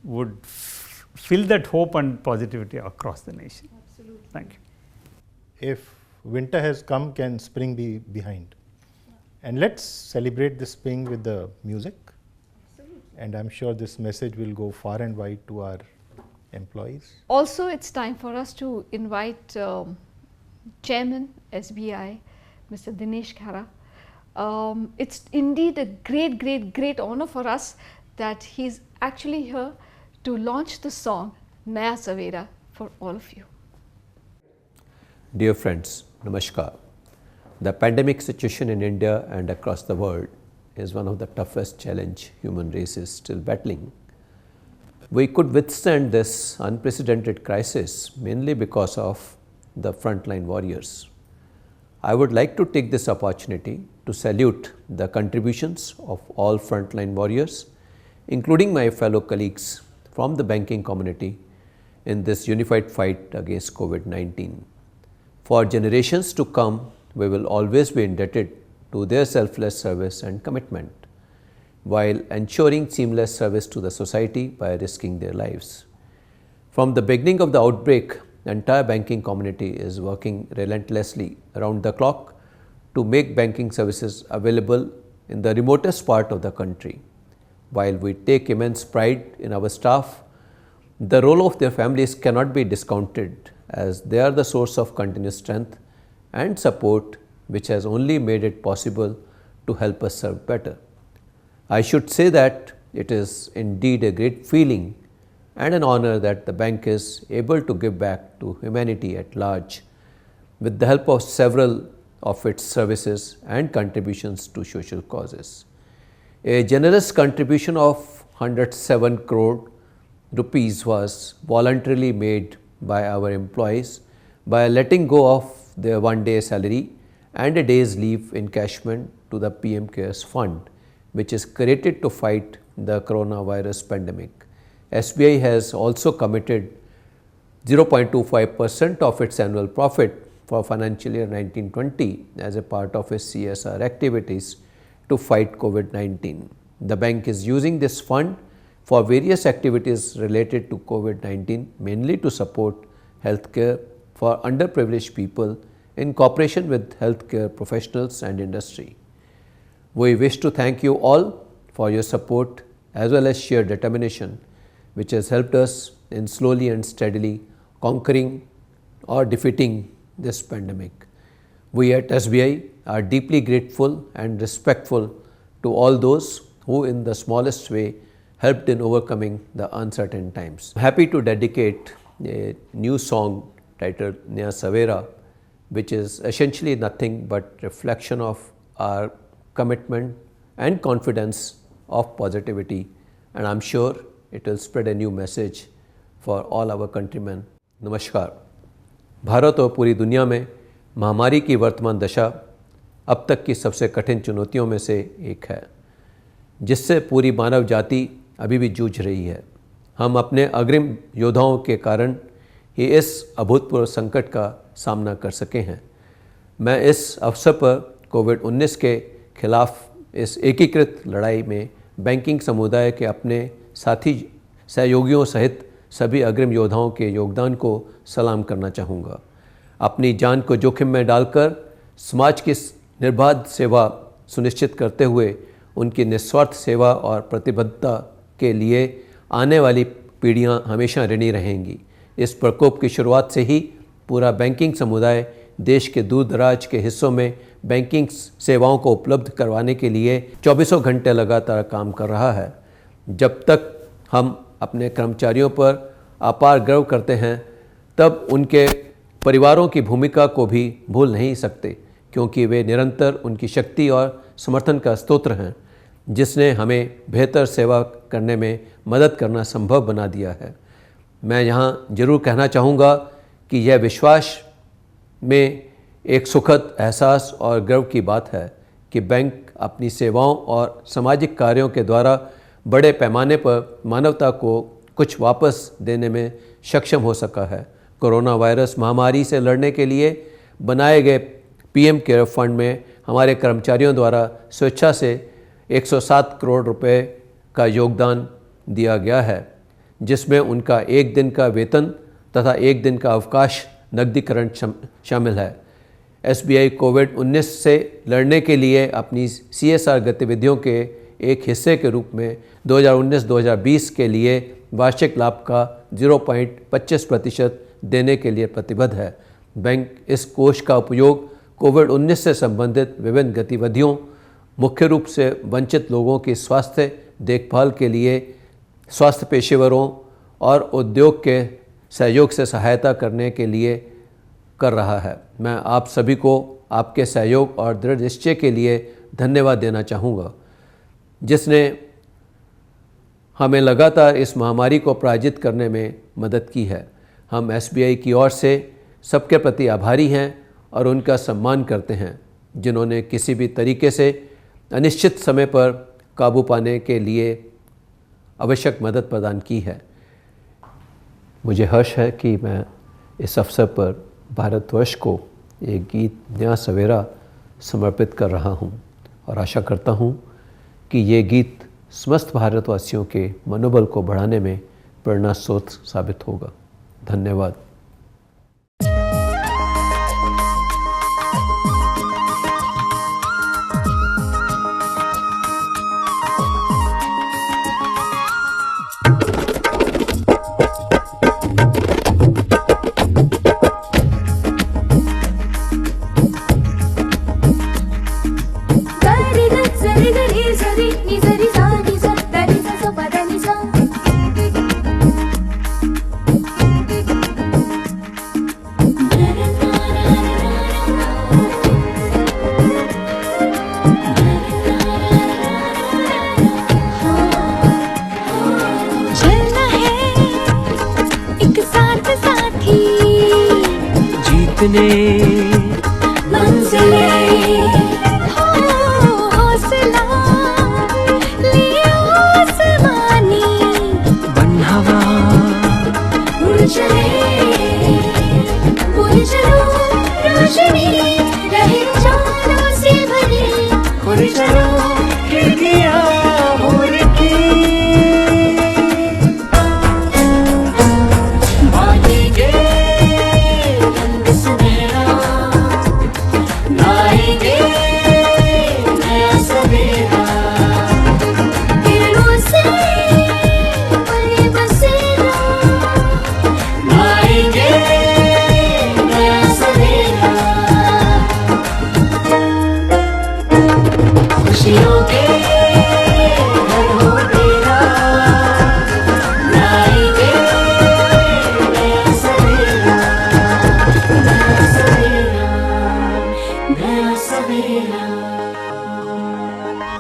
Speaker 3: would fill that hope and positivity across the nation.
Speaker 2: Absolutely.
Speaker 3: Thank you.
Speaker 4: If winter has come, can spring be behind? And let's celebrate the spring with the music.
Speaker 2: Absolutely.
Speaker 4: And I'm sure this message will go far and wide to our employees.
Speaker 2: Also, it's time for us to invite Chairman SBI, Mr. Dinesh Khara. It's indeed a great honor for us that he's actually here to launch the song Naya Savera for all of you.
Speaker 9: Dear friends, Namaskar. The pandemic situation in India and across the world is one of the toughest challenge human race is still battling. We could withstand this unprecedented crisis mainly because of the frontline warriors. I would like to take this opportunity to salute the contributions of all frontline warriors, including my fellow colleagues from the banking community in this unified fight against COVID-19. For generations to come, we will always be indebted to their selfless service and commitment. while ensuring seamless service to the society by risking their lives. From the beginning of the outbreak, the entire banking community is working relentlessly around the clock to make banking services available in the remotest part of the country. While we take immense pride in our staff, the role of their families cannot be discounted, as they are the source of continuous strength and support which has only made it possible to help us serve better. I should say that it is indeed a great feeling and an honor that the bank is able to give back to humanity at large with the help of several of its services and contributions to social causes. A generous contribution of 107 crore rupees was voluntarily made by our employees by letting go of their one-day salary and a day's leave encashment to the PM CARES Fund, which is created to fight the coronavirus pandemic. SBI has also committed 0.25% of its annual profit for financial year 1920 as a part of its CSR activities to fight COVID-19. The bank is using this fund for various activities related to COVID-19, mainly to support healthcare for underprivileged people in cooperation with healthcare professionals and industry. We wish to thank you all for your support as well as sheer determination, which has helped us in slowly and steadily conquering or defeating this pandemic. We at SBI are deeply grateful and respectful to all those who in the smallest way helped in overcoming the uncertain times. Happy to dedicate a new song titled Naya Savera, which is essentially nothing but reflection of our commitment and confidence of positivity, and I'm sure it will spread a new message for all our countrymen. नमस्कार। भारत और पूरी दुनिया में महामारी की वर्तमान दशा अब तक की सबसे कठिन चुनौतियों में से एक है, जिससे पूरी मानव जाति अभी भी जूझ रही है। हम अपने अग्रिम योद्धाओं के कारण ही इस अभूतपूर्व संकट का सामना कर सके हैं। मैं इस अवसर पर कोविड-19 के खिलाफ इस एकीकृत लड़ाई में बैंकिंग समुदाय के अपने साथी सहयोगियों सहित सभी अग्रिम योद्धाओं के योगदान को सलाम करना चाहूँगा। अपनी जान को जोखिम में डालकर समाज की निर्बाध सेवा सुनिश्चित करते हुए उनकी निस्वार्थ सेवा और प्रतिबद्धता के लिए आने वाली पीढ़ियां हमेशा ऋणी रहेंगी। इस प्रकोप की शुरुआत से ही पूरा बैंकिंग समुदाय देश के दूर दराज के हिस्सों में बैंकिंग सेवाओं को उपलब्ध करवाने के लिए 24 घंटे लगातार काम कर रहा है। जब तक हम अपने कर्मचारियों पर अपार गर्व करते हैं, तब उनके परिवारों की भूमिका को भी भूल नहीं सकते, क्योंकि वे निरंतर उनकी शक्ति और समर्थन का स्रोत हैं, जिसने हमें बेहतर सेवा करने में मदद करना संभव बना दिया है। मैं यहाँ जरूर कहना चाहूँगा कि यह विश्वास में एक सुखद एहसास और गर्व की बात है कि बैंक अपनी सेवाओं और सामाजिक कार्यों के द्वारा बड़े पैमाने पर मानवता को कुछ वापस देने में सक्षम हो सका है। कोरोना वायरस महामारी से लड़ने के लिए बनाए गए PM केयर फंड में हमारे कर्मचारियों द्वारा स्वेच्छा से 107 करोड़ रुपए का योगदान दिया गया है, जिसमें उनका एक दिन का वेतन तथा एक दिन का अवकाश नकदीकरण शामिल है। SBI कोविड-19 से लड़ने के लिए अपनी CSR गतिविधियों के एक हिस्से के रूप में 2019-2020 के लिए वार्षिक लाभ का 0.25% देने के लिए प्रतिबद्ध है। बैंक इस कोष का उपयोग कोविड-19 से संबंधित विभिन्न गतिविधियों, मुख्य रूप से वंचित लोगों की स्वास्थ्य देखभाल के लिए स्वास्थ्य पेशेवरों और उद्योग के सहयोग से सहायता करने के लिए कर रहा है। मैं आप सभी को आपके सहयोग और दृढ़ निश्चय के लिए धन्यवाद देना चाहूँगा, जिसने हमें लगातार इस महामारी को पराजित करने में मदद की है। हम SBI की ओर से सबके प्रति आभारी हैं और उनका सम्मान करते हैं, जिन्होंने किसी भी तरीके से अनिश्चित समय पर काबू पाने के लिए आवश्यक मदद प्रदान की है। मुझे हर्ष है कि मैं इस अवसर पर भारतवर्ष को एक गीत नया सवेरा समर्पित कर रहा हूं और आशा करता हूं कि ये गीत समस्त भारतवासियों के मनोबल को बढ़ाने में प्रेरणा स्रोत साबित होगा। धन्यवाद।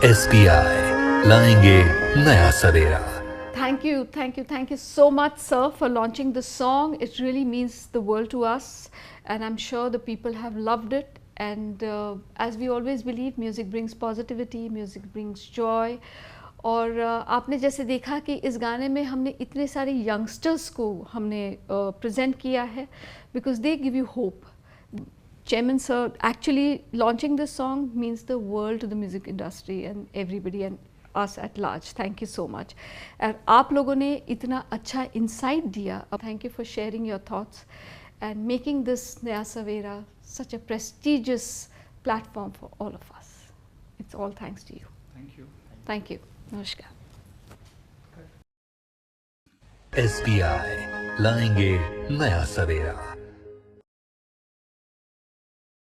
Speaker 1: SBI लाएंगे नया सवेरा।
Speaker 2: Thank you so much, sir, for launching the song. It really means the world to us, and I'm sure the people have loved it. And as we always believe, music brings positivity, music brings joy. और आपने जैसे देखा कि इस गाने में हमने इतने सारे यंगस्टर्स को हमने प्रेजेंट किया है, because they give you hope. Chairman sir, actually launching this song means the world to the music industry and everybody and us at large. Thank you so much. और आप लोगों ने इतना अच्छा insight दिया. Thank you for sharing your thoughts and making this Naya Savera such a prestigious platform for all of us. It's all thanks to you.
Speaker 3: Thank you.
Speaker 2: Thank you. Namaskar.
Speaker 1: SBI लाएंगे नया सवेरा।